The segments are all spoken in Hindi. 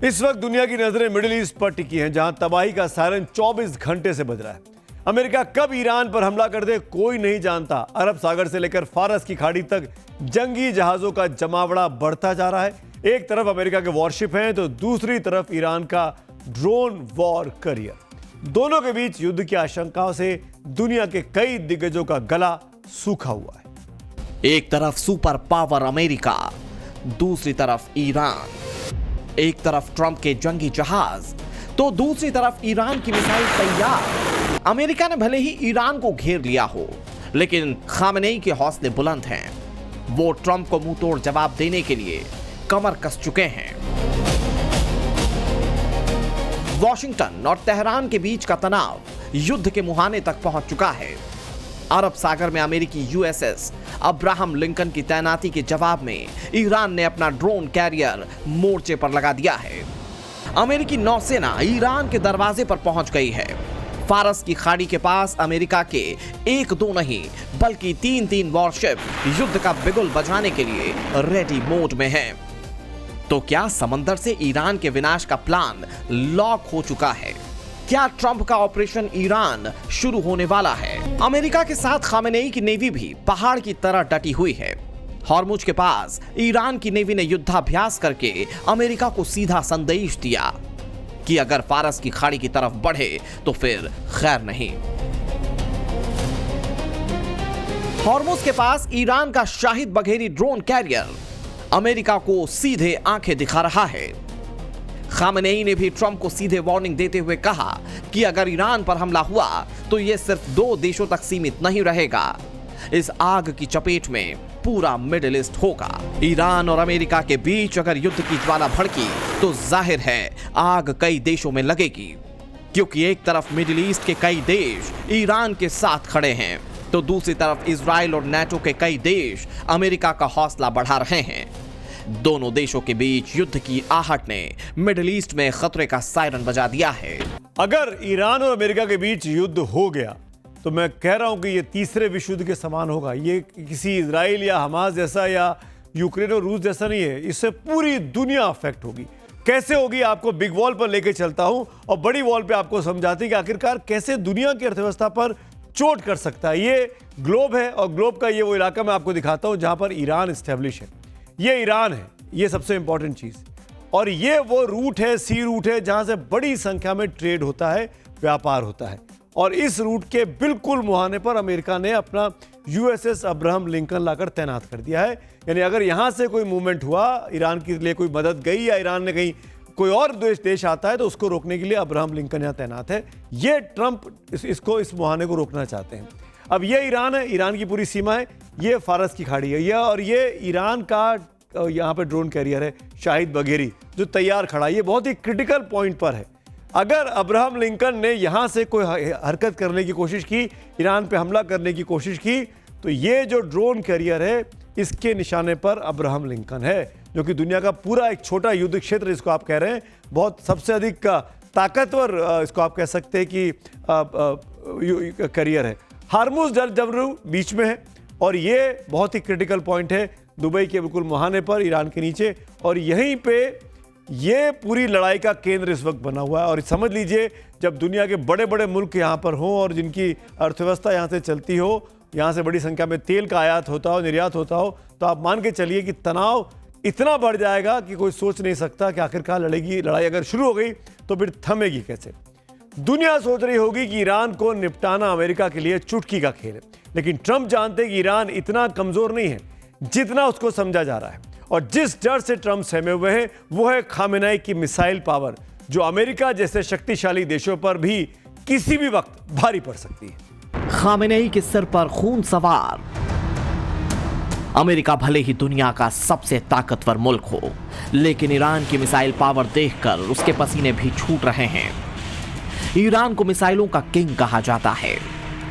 इस वक्त दुनिया की नजरें मिडिल ईस्ट पर टिकी हैं, जहां तबाही का सायरन 24 घंटे से बज रहा है। अमेरिका कब ईरान पर हमला कर दे कोई नहीं जानता। अरब सागर से लेकर फारस की खाड़ी तक जंगी जहाजों का जमावड़ा बढ़ता जा रहा है। एक तरफ अमेरिका के वॉरशिप हैं तो दूसरी तरफ ईरान का ड्रोन वॉर करियर। दोनों के बीच युद्ध की आशंकाओं से दुनिया के कई दिग्गजों का गला सूखा हुआ है। एक तरफ सुपर पावर अमेरिका, दूसरी तरफ ईरान। एक तरफ ट्रंप के जंगी जहाज तो दूसरी तरफ ईरान की मिसाइल तैयार। अमेरिका ने भले ही ईरान को घेर लिया हो, लेकिन खामेनेई के हौसले बुलंद हैं। वो ट्रंप को मुंह तोड़ जवाब देने के लिए कमर कस चुके हैं। वॉशिंगटन और तेहरान के बीच का तनाव युद्ध के मुहाने तक पहुंच चुका है। अरब सागर में अमेरिकी यूएसएस अब्राहम लिंकन की तैनाती के जवाब में ईरान ने अपना ड्रोन कैरियर मोर्चे पर लगा दिया है। अमेरिकी नौसेना ईरान के दरवाजे पर पहुंच गई है। फारस की खाड़ी के पास अमेरिका के एक दो नहीं बल्कि तीन वॉरशिप युद्ध का बिगुल बजाने के लिए रेडी मोड में हैं। तो क्या समंदर से ईरान के विनाश का प्लान लॉक हो चुका है? क्या ट्रंप का ऑपरेशन ईरान शुरू होने वाला है? अमेरिका के साथ खामेनेई की नेवी भी पहाड़ की तरह डटी हुई है। हॉर्मुज के पास ईरान की नेवी ने युद्धाभ्यास करके अमेरिका को सीधा संदेश दिया कि अगर फारस की खाड़ी की तरफ बढ़े तो फिर खैर नहीं। हॉर्मुज के पास ईरान का Shahid Bagheri drone carrier America को सीधे आंखें दिखा रहा है। खामेनेई ने भी ट्रंप को सीधे वार्निंग देते हुए कहा कि अगर ईरान पर हमला हुआ तो यह सिर्फ 2 देशों तक सीमित नहीं रहेगा। इस आग की चपेट में पूरा मिडिल ईस्ट होगा। ईरान और अमेरिका के बीच अगर युद्ध की ज्वाला भड़की तो जाहिर है आग कई देशों में लगेगी, क्योंकि एक तरफ मिडिल ईस्ट के कई देश ईरान के साथ खड़े हैं तो दूसरी तरफ इजराइल और नाटो के कई देश अमेरिका का हौसला बढ़ा रहे हैं। दोनों देशों के बीच युद्ध की आहट ने मिडिल ईस्ट में खतरे का सायरन बजा दिया है। अगर ईरान और अमेरिका के बीच युद्ध हो गया तो मैं कह रहा हूं कि यह तीसरे विश्व युद्ध के समान होगा। ये किसी इजराइल या हमास जैसा या यूक्रेन और रूस जैसा नहीं है। इससे पूरी दुनिया अफेक्ट होगी। कैसे होगी आपको बिग वॉल पर लेके चलता हूं और बड़ी वॉल पे आपको समझाती कि आखिरकार कैसे दुनिया की अर्थव्यवस्था पर चोट कर सकता है। ये ग्लोब है और ग्लोब का ये वो इलाका मैं आपको दिखाता हूं जहां पर ईरान एस्टेब्लिश है। ये ईरान है, ये सबसे इंपॉर्टेंट चीज। और ये वो रूट है, सी रूट है, जहां से बड़ी संख्या में ट्रेड होता है, व्यापार होता है। और इस रूट के बिल्कुल मुहाने पर अमेरिका ने अपना यूएसएस अब्राहम लिंकन लाकर तैनात कर दिया है। यानी अगर यहां से कोई मूवमेंट हुआ, ईरान के लिए कोई मदद गई या ईरान ने कहीं कोई और देश आता है तो उसको रोकने के लिए अब्राहम लिंकन यहां तैनात है। ये ट्रंप इस मुहाने को रोकना चाहते हैं। अब ये ईरान है, ईरान की पूरी सीमा है, ये फारस की खाड़ी है, और ये ईरान का यहाँ पे ड्रोन कैरियर है शाहिद बघेरी जो तैयार खड़ा है। ये बहुत ही क्रिटिकल पॉइंट पर है। अगर अब्राहम लिंकन ने यहाँ से कोई हरकत करने की कोशिश की, ईरान पे हमला करने की कोशिश की, तो ये जो ड्रोन कैरियर है इसके निशाने पर अब्राहम लिंकन है, जो कि दुनिया का पूरा एक छोटा युद्ध क्षेत्र इसको आप कह रहे हैं, बहुत सबसे अधिक ताकतवर इसको आप कह सकते हैं कि कैरियर है। हार्मुज जल बीच में है और ये बहुत ही क्रिटिकल पॉइंट है दुबई के बिल्कुल मुहाने पर, ईरान के नीचे। और यहीं पे ये पूरी लड़ाई का केंद्र इस वक्त बना हुआ है। और समझ लीजिए जब दुनिया के बड़े बड़े मुल्क यहाँ पर हों और जिनकी अर्थव्यवस्था यहाँ से चलती हो, यहाँ से बड़ी संख्या में तेल का आयात होता हो, निर्यात होता हो, तो आप मान के चलिए कि तनाव इतना बढ़ जाएगा कि कोई सोच नहीं सकता कि आखिरकार लड़ाई अगर शुरू हो गई तो फिर थमेगी कैसे। दुनिया सोच रही होगी कि ईरान को निपटाना अमेरिका के लिए चुटकी का खेल है, लेकिन ट्रंप जानते हैं कि ईरान इतना कमजोर नहीं है जितना उसको समझा जा रहा है। और जिस डर से ट्रंप सहमे हुए हैं वो है खामेनेई की मिसाइल पावर, जो अमेरिका जैसे शक्तिशाली देशों पर भी किसी भी वक्त भारी पड़ सकती है। खामेनेई के सिर पर खून सवार। अमेरिका भले ही दुनिया का सबसे ताकतवर मुल्क हो, लेकिन ईरान की मिसाइल पावर देखकर उसके पसीने भी छूट रहे हैं। ईरान को मिसाइलों का किंग कहा जाता है।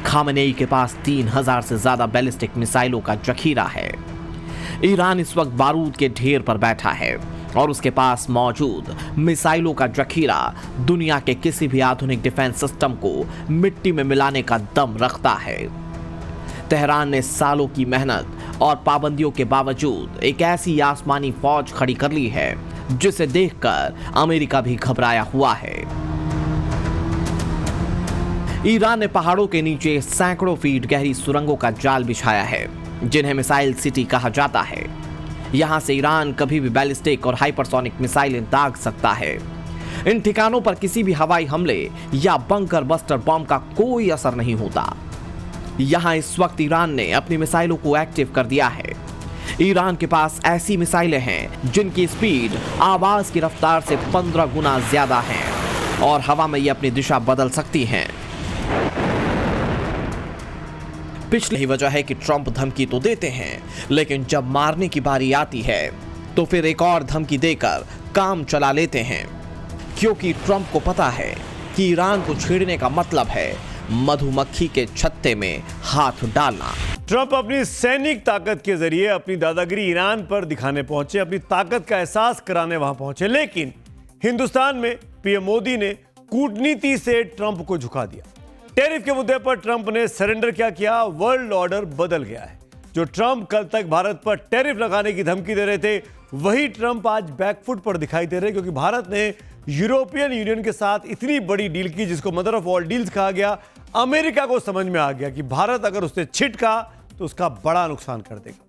खामेनेई के पास 3000 से ज्यादा बैलिस्टिक मिसाइलों का जखीरा है। ईरान इस वक्त बारूद के ढेर पर बैठा है और उसके पास मौजूद मिसाइलों का जखीरा दुनिया के किसी भी आधुनिक डिफेंस सिस्टम को मिट्टी में मिलाने का दम रखता है। तेहरान ने सालों की मेहनत और पाबंदियों के बावजूद एक ऐसी आसमानी फौज खड़ी कर ली है जिसे देखकर अमेरिका भी घबराया हुआ है। ईरान ने पहाड़ों के नीचे सैकड़ों फीट गहरी सुरंगों का जाल बिछाया है, जिन्हें मिसाइल सिटी कहा जाता है। यहां से ईरान कभी भी बैलिस्टिक और हाइपरसोनिक मिसाइलें दाग सकता है। इन ठिकानों पर किसी भी हवाई हमले या बंकर बस्टर बम का कोई असर नहीं होता। यहां इस वक्त ईरान ने अपनी मिसाइलों को एक्टिव कर दिया है। ईरान के पास ऐसी मिसाइलें हैं जिनकी स्पीड आवाज की रफ्तार से 15 गुना ज्यादा है और हवा में ये अपनी दिशा बदल सकती हैं। पिछली वजह है कि ट्रंप धमकी तो देते हैं, लेकिन जब मारने की बारी आती है तो फिर एक और धमकी देकर काम चला लेते हैं, क्योंकि ट्रंप को पता है कि ईरान को छेड़ने का मतलब है मधुमक्खी के छत्ते में हाथ डालना। ट्रंप अपनी सैनिक ताकत के जरिए अपनी दादागिरी ईरान पर दिखाने पहुंचे, अपनी ताकत का एहसास कराने वहां पहुंचे, लेकिन हिंदुस्तान में पीएम मोदी ने कूटनीति से ट्रंप को झुका दिया। टैरिफ के मुद्दे पर ट्रंप ने सरेंडर क्या किया, वर्ल्ड ऑर्डर बदल गया है। जो ट्रंप कल तक भारत पर टैरिफ लगाने की धमकी दे रहे थे, वही ट्रंप आज बैकफुट पर दिखाई दे रहे, क्योंकि भारत ने यूरोपियन यूनियन के साथ इतनी बड़ी डील की जिसको मदर ऑफ ऑल डील्स कहा गया। अमेरिका को समझ में आ गया कि भारत अगर उसने छिटका तो उसका बड़ा नुकसान कर देगा।